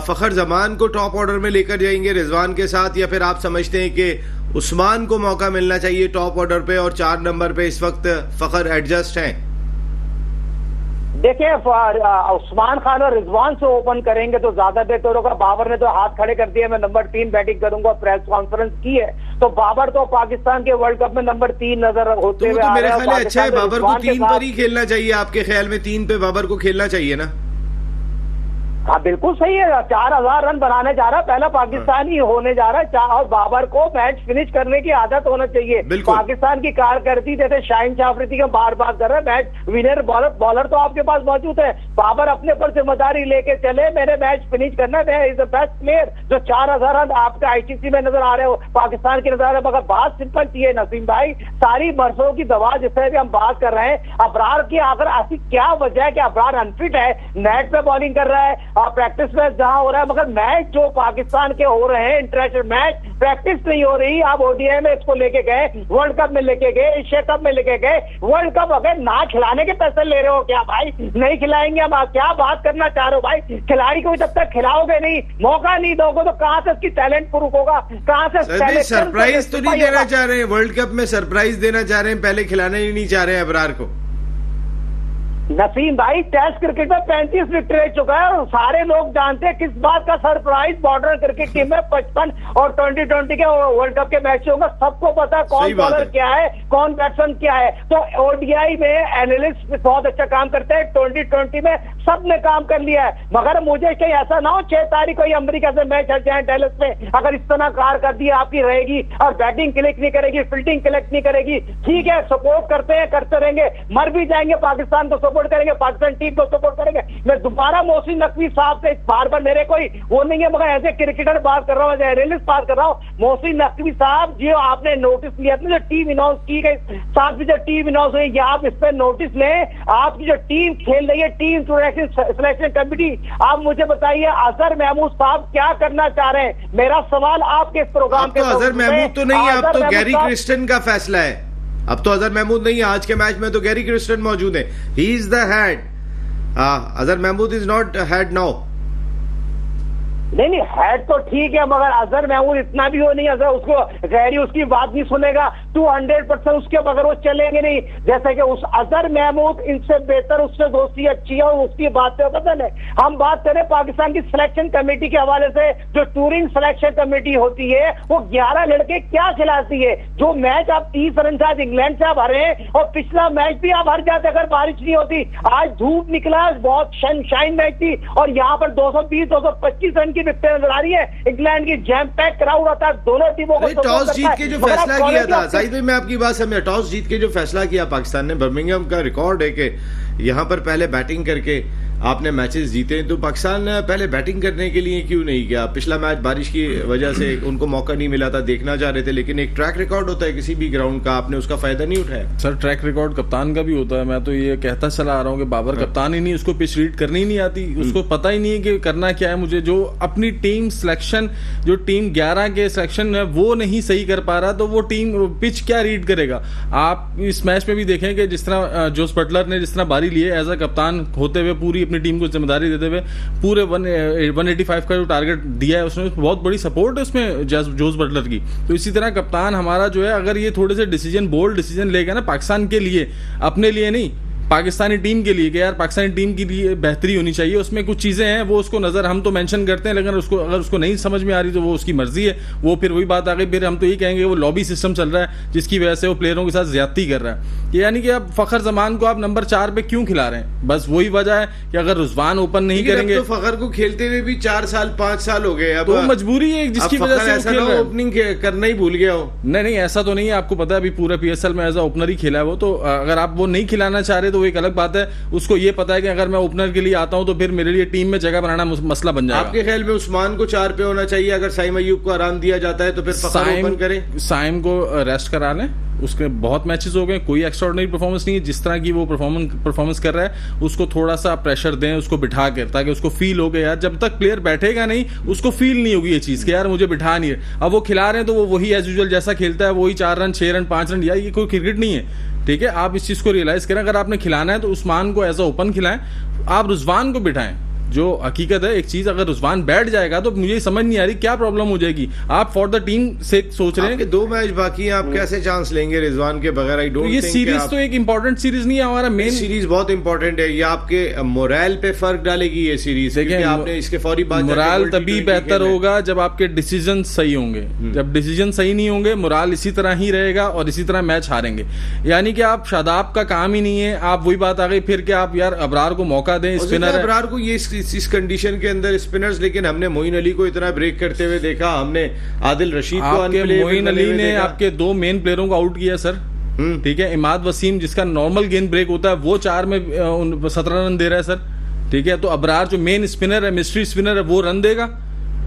फखर जमान को टॉप ऑर्डर में लेकर जाएंगे रिजवान के साथ, या फिर आप समझते हैं कि उस्मान को मौका मिलना चाहिए टॉप ऑर्डर पे और 4 नंबर पे इस वक्त फखर एडजस्ट हैं? देखिए, उस्मान खान और रिजवान से ओपन करेंगे तो ज्यादा बेहतर होगा। बाबर ने तो हाथ खड़े कर दिए, मैं नंबर 3 बैटिंग करूंगा, प्रेस कॉन्फ्रेंस की है। तो बाबर तो पाकिस्तान के वर्ल्ड कप में नंबर 3 नजर होते हुए मेरे ख्याल में अच्छा है, बाबर को 3 पर ही खेलना चाहिए। आपके ख्याल में 3 पे बाबर को खेलना चाहिए ना? हाँ बिल्कुल सही है, 4000 रन बनाने जा रहा है, पहला पाकिस्तानी होने जा रहा है। और बाबर को मैच फिनिश करने की आदत होना चाहिए। पाकिस्तान की कारकर्दगी जैसे शाहीन शाह अफरीदी का बार बार कर रहा है, मैच विनर बॉलर तो आपके पास मौजूद है। बाबर अपने पर जिम्मेदारी लेके चले, मैंने मैच फिनिश करना है, इज द बेस्ट प्लेयर। जो 4000 रन आपके आईसीसी में नजर आ रहे हो, पाकिस्तान की नजर आ रहे हो। मगर बात सिंपल सी है नसीम भाई, सारी बरसों की दवा जिससे भी हम बात कर रहे हैं, अबरार की आखिर ऐसी क्या वजह है कि अबरार अनफिट है, नेट पे बॉलिंग कर रहा है, प्रैक्टिस मैच जहां हो रहा है, मगर मैच जो पाकिस्तान के हो रहे हैं इंटरनेशनल मैच, प्रैक्टिस नहीं हो रही। आप ओडीआई में इसको लेके गए, वर्ल्ड कप में लेके गए, एशिया कप में लेके गए, वर्ल्ड कप अगर ना खिलाने के पैसे ले रहे हो क्या भाई? नहीं खिलाएंगे हम, क्या बात करना चाह रहे हो भाई? खिलाड़ी को जब तक खिलाओगे नहीं, मौका नहीं दोगे, तो कहां से उसकी टैलेंट प्रूफ होगा? कहां से सरप्राइज तो नहीं देना चाह रहे हैं? वर्ल्ड कप में सरप्राइज देना चाह रहे हैं, पहले खिलाना ही नहीं चाह रहे हैं अबरार को। नसीम भाई टेस्ट क्रिकेट में 35 विकेट ले चुका है, और सारे लोग जानते हैं किस बात का सरप्राइज बॉर्डर क्रिकेट टीम में 55 और 2020 के वर्ल्ड कप के मैच होगा। सबको पता है कौन बॉलर क्या है, कौन बैट्समैन क्या है। तो ओडीआई में एनालिस्ट बहुत अच्छा काम करते हैं, 2020 में सबने काम कर लिया है। मगर मुझे कहीं ऐसा ना हो 6 तारीख को अमेरिका से मैच हट जाए डैलस में, अगर इस तरह कारकर्दगी आपकी रहेगी और बैटिंग क्लिक नहीं करेगी, फील्डिंग क्लिक नहीं करेगी, ठीक है सपोर्ट करते हैं, करते रहेंगे, मर भी जाएंगे, पाकिस्तान को सपोर्ट करेंगे, पाकिस्तान टीम को सपोर्ट करेंगे। मैं दोबारा मोहसिन नकवी साहब से बार बार, मेरे कोई वो नहीं है, मगर ऐसे क्रिकेटर बात कर रहा हूँ, एनालिस्ट बात कर रहा हूँ। मोहसिन नकवी साहब जो आपने नोटिस लिया था, जो टीम अनाउंस की गई, साथ में जो टीम अनाउंस हुई, आप इस पर नोटिस लें। आपकी जो टीम खेल रही है, टीम सिलेक्शन कमेटी, आप मुझे बताइए अजहर महमूद साहब क्या करना चाह रहे हैं? मेरा सवाल आपके इस प्रोग्राम के अजहर महमूद तो नहीं है, अब तो गैरी क्रिस्टन का फैसला है। अब तो अजहर महमूद नहीं है, आज के मैच में तो गैरी क्रिस्टन मौजूद है, he is the head. Azhar Mahmood is not head now. नहीं हेड तो ठीक है, मगर अजहर महमूद इतना भी हो नहीं, अजहर उसको गैरी उसकी बात नहीं सुनेगा 200% उसके बगैर वो चलेंगे नहीं। जैसे कि उस अजहर महमूद इनसे बेहतर, उससे दोस्ती अच्छी है और उसकी बातें पता नहीं। हम बात करें पाकिस्तान की सिलेक्शन कमेटी के हवाले से, जो टूरिंग सिलेक्शन कमेटी होती है वो 11 लड़के क्या खिलाती है? जो मैच आप 30 रन से आज इंग्लैंड से आप हारे, और पिछला मैच भी आप हार जाते अगर बारिश नहीं होती। आज धूप निकला, बहुत सनशाइन मैच थी, और यहाँ पर 220-225 रन की विकेट नजर आ रही है। इंग्लैंड की जैम पैक क्राउड आता है, दोनों टीमों को टॉस जीत के जो फैसला किया था, साहिद भाई मैं आपकी बात समझा, टॉस जीत के जो फैसला किया पाकिस्तान ने, बर्मिंघम का रिकॉर्ड है कि यहाँ पर पहले बैटिंग करके आपने मैचेस जीते, तो पाकिस्तान पहले बैटिंग करने के लिए क्यों नहीं गया? पिछला मैच बारिश की वजह से उनको मौका नहीं मिला था, देखना चाह रहे थे, लेकिन एक ट्रैक रिकॉर्ड होता है किसी भी ग्राउंड का, आपने उसका फायदा नहीं उठाया। सर ट्रैक रिकॉर्ड कप्तान का भी होता है। मैं तो ये कहता चला आ रहा हूँ कि बाबर कप्तान ही नहीं, उसको पिच रीड करनी ही नहीं आती, उसको पता ही नहीं है कि करना क्या है। मुझे जो अपनी टीम सिलेक्शन, जो टीम 11 के सिलेक्शन है वो नहीं सही कर पा रहा, तो वो टीम पिच क्या रीड करेगा? आप इस मैच में भी देखें कि जिस तरह जोस बटलर ने जिस तरह बारी ली है, एज अ कप्तान होते हुए पूरी अपनी टीम को जिम्मेदारी देते हुए पूरे 185 का जो टारगेट दिया है, उसमें बहुत बड़ी सपोर्ट है उसमें जोस बटलर की। तो इसी तरह कप्तान हमारा जो है, अगर ये थोड़े से डिसीजन, बोल्ड डिसीजन लेगा ना पाकिस्तान के लिए, अपने लिए नहीं, पाकिस्तानी टीम के लिए, कि यार पाकिस्तानी टीम के लिए बेहतरी होनी चाहिए, उसमें कुछ चीजें हैं वो उसको नजर, हम तो मेंशन करते हैं, लेकिन उसको अगर उसको नहीं समझ में आ रही तो वो उसकी मर्जी है। वो फिर वही बात आ गई, फिर हम तो ये कहेंगे वो लॉबी सिस्टम चल रहा है जिसकी वजह से वो प्लेयरों के साथ ज्यादती कर रहा है। यानी कि अब फखर जमान को आप नंबर 4 पे क्यों खिला रहे हैं? बस वही वजह है कि अगर रुजवान ओपन नहीं करेंगे, तो फखर को खेलते हुए भी 4 साल 5 साल हो गए, अब तो मजबूरी है जिसकी वजह से ओपनिंग करना ही भूल गया हो। नहीं ऐसा तो नहीं है, आपको पता है अभी पूरा PSL में एज अ ओपनर ही खेला है वो, तो अगर आप वो नहीं खिलाना चाह रहे तो वो एक अलग बात है। उसको ये पता है कि अगर मैं ओपनर के लिए आता हूं तो फिर मेरे लिए टीम में जगह बनाना मसला बन जाएगा। आपके ख्याल में उस्मान को 4 पे होना चाहिए? अगर साइम अयूब को आराम दिया जाता है तो फिर फखर ओपन करें? साइम को रेस्ट करा लें, उसके बहुत मैचेस हो गए, कोई एक्स्ट्राऑर्डिनरी परफॉर्मेंस नहीं है, जिस तरह की वो परफॉर्मेंस कर रहा है उसको थोड़ा सा प्रेशर दें, उसको बिठा कर, ताकि उसको फील हो गया यार, जब तक प्लेयर बैठेगा नहीं उसको फील नहीं होगी ये चीज कि यार मुझे बिठा नहीं है। अब वो खिला रहे हैं तो वो वही एज यूजुअल जैसा खेलता है, वही 4 रन 6 रन 5 रन, यार ये कोई क्रिकेट नहीं है। ठीक है, आप इस चीज को रियलाइज करें, अगर आपने खिलाना है तो उस्मान को एज अ ओपन खिलाएं, आप रुजवान को बिठाएं। जो हकीकत है एक चीज, अगर रुजवान बैठ जाएगा तो मुझे समझ नहीं आ रही क्या प्रॉब्लम हो जाएगी। आप फॉर द टीम से सोच रहे हैं कि 2 मैच बाकी हैं, आप कैसे चांस लेंगे रिजवान के बगैर? आई डोंट थिंक ये सीरीज तो एक इंपॉर्टेंट सीरीज नहीं है, हमारा मेन सीरीज बहुत इंपॉर्टेंट है, ये आपके मोरल पे फर्क डालेगी ये सीरीज। देखिए आपने इसके फौरी बाद मोरल तभी बेहतर होगा जब आपके डिसीजन सही होंगे। जब डिसीजन सही नहीं होंगे मोरल इसी तरह ही रहेगा और इसी तरह मैच हारेंगे। यानी कि आप शादाब का काम ही नहीं है, आप वही बात आ गई फिर कि आप यार अबरार को मौका दें, स्पिनर अबरार को ये इस कंडीशन के अंदर स्पिनर्स, लेकिन हमने मोइन अली को इतना ब्रेक करते हुए देखा, हमने आदिल रशीद को आपके मोइन अली ने आपके 2 मेन प्लेयरों को आउट किया सर, ठीक है। इमाद वसीम जिसका नॉर्मल गेंद ब्रेक होता है वो 4 में 17 रन दे रहा है सर, ठीक है। तो अबरार जो मेन स्पिनर है, मिस्ट्री स्पिनर है, वो रन देगा।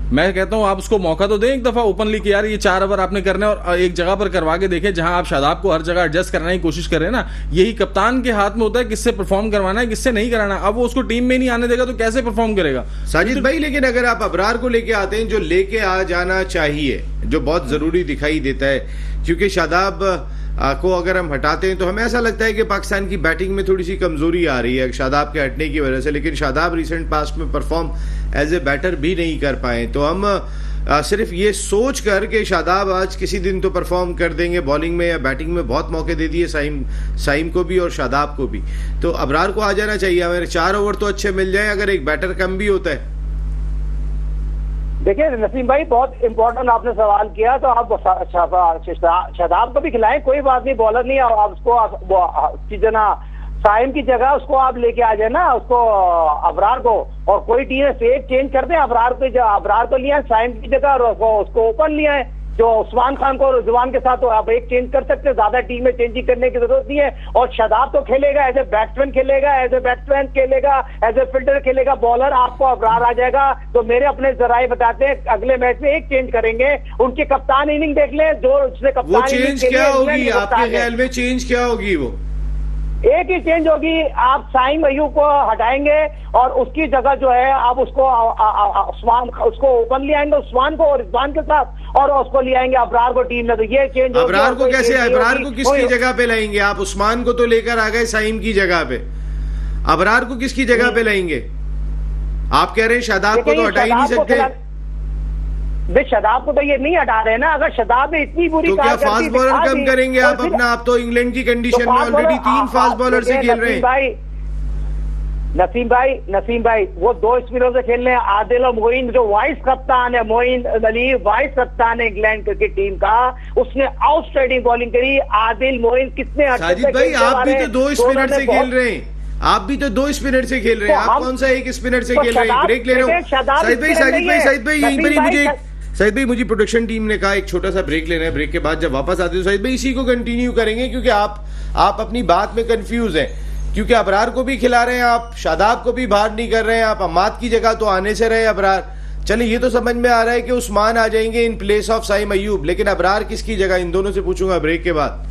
मैं कहता हूं आप उसको मौका तो दें एक दफा ओपनली कि यार ये 4 ओवर आपने करना है, और एक जगह पर करवा के देखें जहां आप शादाब को हर जगह एडजस्ट करने की कोशिश कर रहे हैं ना। यही कप्तान के हाथ में होता है किससे परफॉर्म करवाना है, किससे नहीं कराना। अब वो उसको टीम में नहीं आने देगा तो कैसे परफॉर्म करेगा साजिद भाई? लेकिन अगर आप अबरार को लेके आते हैं, जो लेके आ जाना चाहिए, जो बहुत जरूरी दिखाई देता है, क्योंकि शादाब को अगर हम हटाते हैं तो हमें ऐसा लगता है कि पाकिस्तान की बैटिंग में थोड़ी सी कमजोरी आ रही है शादाब के हटने की वजह से। लेकिन शादाब रिसेंट पास्ट में परफॉर्म एज ए बैटर भी नहीं कर पाए, तो हम सिर्फ ये सोच कर कि शादाब आज किसी दिन तो परफॉर्म कर देंगे बॉलिंग में या बैटिंग में, बहुत मौके दे दिए साइम को भी और शादाब को भी, तो अबरार को आ जाना चाहिए। हमारे 4 ओवर तो अच्छे मिल जाए अगर एक बैटर कम भी होता है। देखिए नसीम भाई, बहुत इंपॉर्टेंट आपने सवाल किया, तो आप शादाब को भी खिलाएं, कोई बात नहीं, बॉलर नहीं, आप उसको जना साइम की जगह उसको आप लेके आ जाए ना, उसको अबरार को, और कोई टीम से एक चेंज कर दे, अबरार को लिया साइम की जगह और उसको ओपन लिया है, जो उस्मान खान को रिजवान के साथ, तो आप एक चेंज कर सकते हैं, ज्यादा टीम में चेंजिंग करने की जरूरत नहीं है। और शादाब तो खेलेगा एज ए बैट्समैन, खेलेगा एज ए फील्डर खेलेगा, बॉलर आपको अबरार आ जाएगा। तो मेरे अपने जराए बताते हैं अगले मैच में एक चेंज करेंगे, उनके कप्तान इनिंग देख ले, जो उसने कप्तान वो चेंज क्या होगी आपके ख्याल में? चेंज क्या होगी? वो एक ही चेंज होगी, आप साइम अयूब को हटाएंगे और उसकी जगह जो है आप उसको ओपन ले आएंगे, उस्मान को और रिजवान के साथ, और उसको ले आएंगे अबरार को टीम में। तो ये चेंज अबरार को कैसे, अबरार को किसकी जगह पे लाएंगे आप? उस्मान को तो लेकर आ गए साइम की जगह पे, अबरार को किसकी जगह पे लाएंगे? आप कह रहे हैं शादाब को तो हटा ही नहीं सकते। शादाब को तो ये नहीं हटा रहे ना, अगर शादाब ने इतनी बुरी, तो क्या फास्ट बॉलर कम करेंगे आप अपना? आप तो इंग्लैंड की कंडीशन में ऑलरेडी 3 फास्ट बॉलर से खेल रहे हैं। नसीम भाई वो 2 स्पिनरों से खेल रहे हैं, आदिल और मोइन, जो वाइस कप्तान है, मोइन अली वाइस कप्तान है इंग्लैंड क्रिकेट टीम का, उसने आउटस्टैंडिंग बॉलिंग करी। आदिल मोइन कितने साजिद भाई आप भी तो 2 स्पिनर से खेल रहे हैं, आप भी तो 2 स्पिनर से खेल रहे हैं, आप कौन सा एक स्पिनर से खेल रहे हैं? ब्रेक ले रहे हो साजिद भाई यहीं पर ही मुझे सईद भाई, मुझे प्रोडक्शन टीम ने कहा एक छोटा सा ब्रेक लेना है, ब्रेक के बाद जब वापस आते हो सईद भाई इसी को कंटिन्यू करेंगे, क्योंकि आप अपनी बात में कंफ्यूज हैं, क्योंकि अबरार को भी खिला रहे हैं आप, शादाब को भी बाहर नहीं कर रहे हैं आप, अम्माद की जगह तो आने से रहे अबरार। चलिए ये तो समझ में आ रहा है कि उस्मान आ जाएंगे in place of Saim Ayub, लेकिन अबरार किसकी जगह? इन दोनों से पूछूंगा ब्रेक के बाद।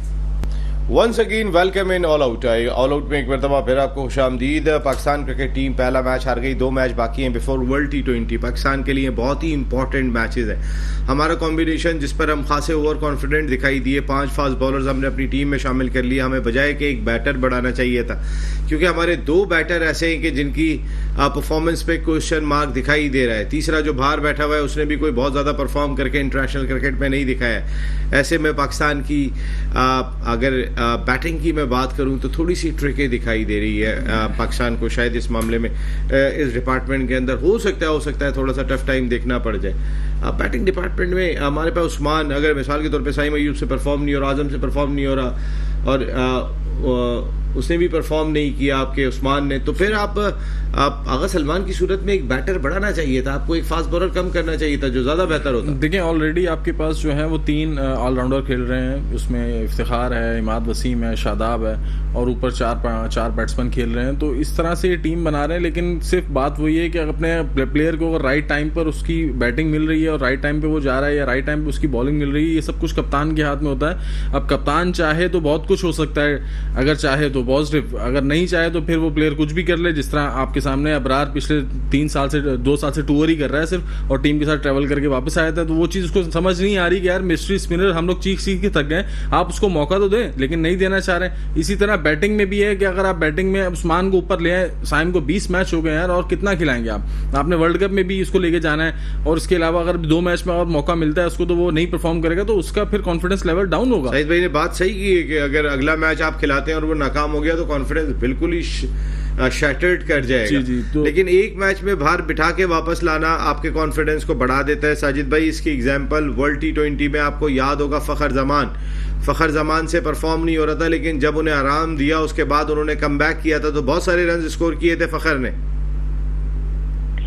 Once again welcome in all out. All out में एक मरतबा फिर आपको खुशामदीद। पाकिस्तान क्रिकेट टीम पहला मैच हार गई, 2 मैच बाकी हैं बिफोर वर्ल्ड T20। पाकिस्तान के लिए बहुत ही इंपॉर्टेंट मैचेस हैं। हमारा कॉम्बिनेशन जिस पर हम खासे ओवर कॉन्फिडेंट दिखाई दिए, 5 फास्ट बॉलर्स हमने अपनी टीम में शामिल कर लिया, हमें बजाय कि एक बैटर बढ़ाना चाहिए था, क्योंकि हमारे 2 बैटर ऐसे हैं कि जिनकी परफॉर्मेंस पे क्वेश्चन मार्क दिखाई दे रहा है। तीसरा जो बाहर बैठा हुआ है उसने भी कोई बहुत ज़्यादा परफॉर्म करके इंटरनेशनल क्रिकेट में नहीं दिखाया। ऐसे में पाकिस्तान की अगर बैटिंग की मैं बात करूं तो थोड़ी सी ट्रिकें दिखाई दे रही है पाकिस्तान को, शायद इस मामले में इस डिपार्टमेंट के अंदर हो सकता है थोड़ा सा टफ टाइम देखना पड़ जाए। बैटिंग डिपार्टमेंट में हमारे पास उस्मान, अगर मिसाल के तौर पे साइम अयूब से परफॉर्म नहीं हो रहा, आजम से परफॉर्म नहीं हो रहा, और उसने भी परफॉर्म नहीं किया आपके उस्मान ने, तो फिर आप आगा सलमान की सूरत में एक बैटर बढ़ाना चाहिए था, आपको एक फास्ट बॉलर कम करना चाहिए था, जो ज्यादा बेहतर होता। देखिए ऑलरेडी आपके पास जो है वो 3 ऑलराउंडर खेल रहे हैं, उसमें इफ्तिखार है, इमाद वसीम है, शादाब है, और ऊपर 4 बैट्समैन खेल रहे हैं। तो इस तरह से ये टीम बना रहे हैं, लेकिन सिर्फ बात वही है कि अपने प्लेयर को राइट टाइम पर उसकी बैटिंग मिल रही है और राइट टाइम पे वो जा रहा है, या राइट टाइम पे उसकी बॉलिंग मिल रही है, ये सब कुछ कप्तान के हाथ में होता है। अब कप्तान चाहे तो बहुत कुछ हो सकता है, अगर चाहे तो पॉजिटिव, अगर नहीं चाहे तो फिर वो प्लेयर कुछ भी कर ले। जिस तरह आपके सामने अबरार पिछले 2 साल से टूर ही कर रहा है सिर्फ, और टीम के साथ ट्रैवल करके वापस आया था, तो वो चीज़ उसको समझ नहीं आ रही कि यार मिस्ट्री स्पिनर हम लोग चीख के थक गए, आप उसको मौका तो दें, लेकिन नहीं देना चाह रहे। इसी तरह बैटिंग में भी है कि अगर आप बैटिंग में उस्मान को ऊपर ले आए, साइम को 20 मैच हो गए यार, और कितना खिलाएंगे आप? आपने वर्ल्ड कप में भी इसको लेके जाना है, और इसके अलावा अगर 2 मैच में और मौका मिलता है उसको, तो वो नहीं परफॉर्म करेगा, तो उसका फिर कॉन्फिडेंस लेवल डाउन होगा। सईद भाई ने बात सही की है कि अगर अगला मैच आप खिलाते हैं और वो नाकाम हो गया तो कॉन्फिडेंस बिल्कुल ही शैटर्ड कर जाएगा। जी, तो लेकिन एक मैच में बाहर बिठा के वापस लाना आपके कॉन्फिडेंस को बढ़ा देता है। साजिद भाई इसकी एग्जांपल वर्ल्ड T20 में आपको याद होगा, फखर जमान से परफॉर्म नहीं हो रहा था, लेकिन जब उन्हें आराम दिया उसके बाद उन्होंने कमबैक किया था, तो बहुत सारे रन स्कोर किए थे फखर ने।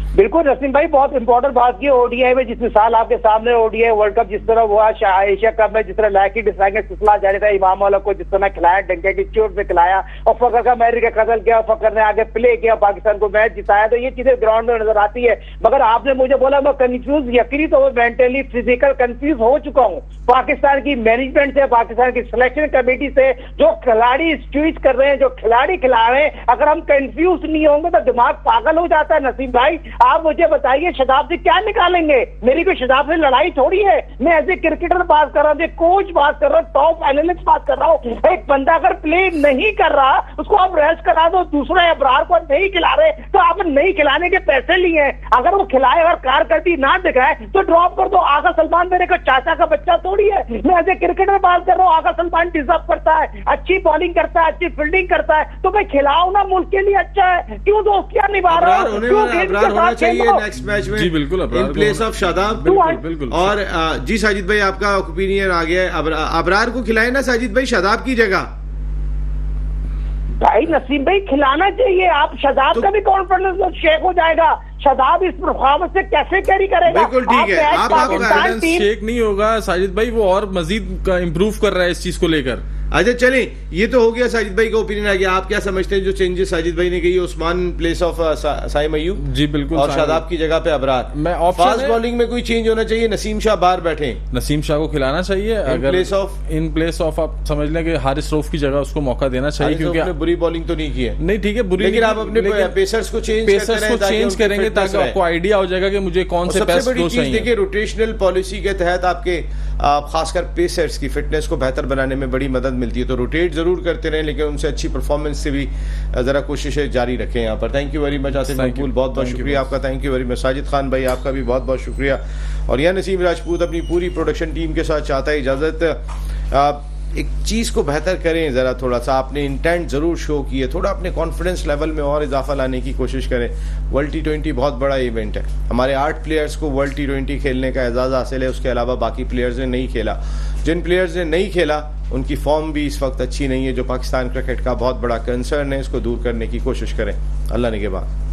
बिल्कुल नसीम भाई, बहुत इंपॉर्टेंट बात की। ओडीआई में जिस मिसाल आपके सामने, ओडीआई वर्ल्ड कप जिस तरह हुआ, एशिया कप में जिस तरह लैकी डिसाइड का सिलसिला जारी था, इमाम वालों को जिस तरह खिलाया, डंके की चोट में खिलाया, और फकर का मैच का कत्ल किया, फकर ने आगे प्ले किया, पाकिस्तान को मैच जिताया, तो ये चीजें ग्राउंड में नजर आती है। मगर आपने मुझे बोला मैं कंफ्यूज, यकीनी तो मेंटली फिजिकल कंफ्यूज हो चुका हूँ पाकिस्तान की मैनेजमेंट से, पाकिस्तान की सिलेक्शन कमेटी से। जो खिलाड़ी स्विच कर रहे हैं, जो खिलाड़ी खिला रहे हैं, अगर हम कंफ्यूज नहीं होंगे तो दिमाग पागल हो जाता है। नसीम भाई आप मुझे बताइए, शदाब से क्या निकालेंगे? मेरी कोई शदाब से लड़ाई थोड़ी है। मैं एज ए क्रिकेटर बात कर रहा हूँ, कोच बात कर रहा हूँ, टॉप एनालिस्ट बात कर रहा हूँ। एक बंदा अगर प्ले नहीं कर रहा, उसको आप रेस्ट करा दो, दूसरा अबरार को नहीं खिला रहे तो आप नहीं खिलाने के पैसे लिए हैं। अगर वो खिलाए और कारकर्दगी ना दिखाए तो ड्रॉप कर दो। आगा सलमान मेरे को चाचा का बच्चा थोड़ी है। मैं एज ए क्रिकेटर बात कर रहा हूँ, आगा सलमान डिजर्व करता है, अच्छी बॉलिंग करता है, अच्छी फील्डिंग करता है, तो मैं खिलाओ ना, मुल्क के लिए अच्छा है। क्यों दोस्तियां निभा रहा हूँ? नेक्स्ट मैच में जी बिल्कुल, इन प्लेस ऑफ शादाब। बिल्कुल। और जी साजिद भाई, आपका ओपिनियन आ गया है, अबरार को खिलाए ना साजिद भाई शादाब की जगह? भाई नसीम भाई खिलाना चाहिए। आप शदाब का भी कॉन्फिडेंस शेक हो जाएगा। शदाब इस परफॉर्मेंस से कैसे कैरी करेगा? बिल्कुल ठीक है, आप कॉन्फिडेंस शेक नहीं होगा साजिद भाई, वो और मजीद इम्प्रूव कर रहा है इस चीज को लेकर। अच्छा चलें, ये तो हो गया साजिद भाई का ओपिनियन आ गया। आप क्या समझते हैं जो चेंजेस साजिद भाई ने कही, उस्मान प्लेस ऑफ साइम अय्यूब? जी बिल्कुल, और शादाब की जगह पे अबरार। मैं फास्ट बॉलिंग में कोई चेंज होना चाहिए? नसीम शाह बाहर बैठे, नसीम शाह को खिलाना चाहिए। अगर इन प्लेस ऑफ आप समझ लें कि हारिस रऊफ की जगह उसको मौका देना चाहिए, क्योंकि बुरी बॉलिंग तो नहीं की है। नहीं ठीक है, बुरी, लेकिन आप अपने पेसर्स को चेंज करेंगे ताकि आपको आइडिया हो जाएगा कि मुझे कौन से सबसे बड़ी चीज देखिए, रोटेशनल पॉलिसी के तहत आपके खासकर पेसर्स की फिटनेस को बेहतर बनाने में बड़ी मदद मिलती है। तो रोटेट जरूर करते रहें, लेकिन उनसे अच्छी परफॉर्मेंस से भी जरा कोशिशें जारी रखें यहाँ पर। Thank you very much Asif मकबूल, बहुत बहुत शुक्रिया आपका। Thank you very much Sajid Khan भाई, आपका भी बहुत बहुत शुक्रिया। और यह नसीम राजपूत अपनी पूरी प्रोडक्शन टीम के साथ चाहता है इजाजत। एक चीज को बेहतर करें, जरा थोड़ा सा आपने इंटेंट जरूर शो किए, थोड़ा अपने कॉन्फिडेंस लेवल में और इजाफा लाने की कोशिश करें। वर्ल्ड T20 बहुत बड़ा इवेंट है। हमारे 8 प्लेयर्स को वर्ल्ड T20 खेलने का एजाज़ हासिल है, उसके अलावा बाकी प्लेयर्स ने नहीं खेला। जिन प्लेयर्स ने नहीं खेला उनकी फॉर्म भी इस वक्त अच्छी नहीं है, जो पाकिस्तान क्रिकेट का बहुत बड़ा कंसर्न है। इसको दूर करने की कोशिश करें। अल्लाह निगहबान।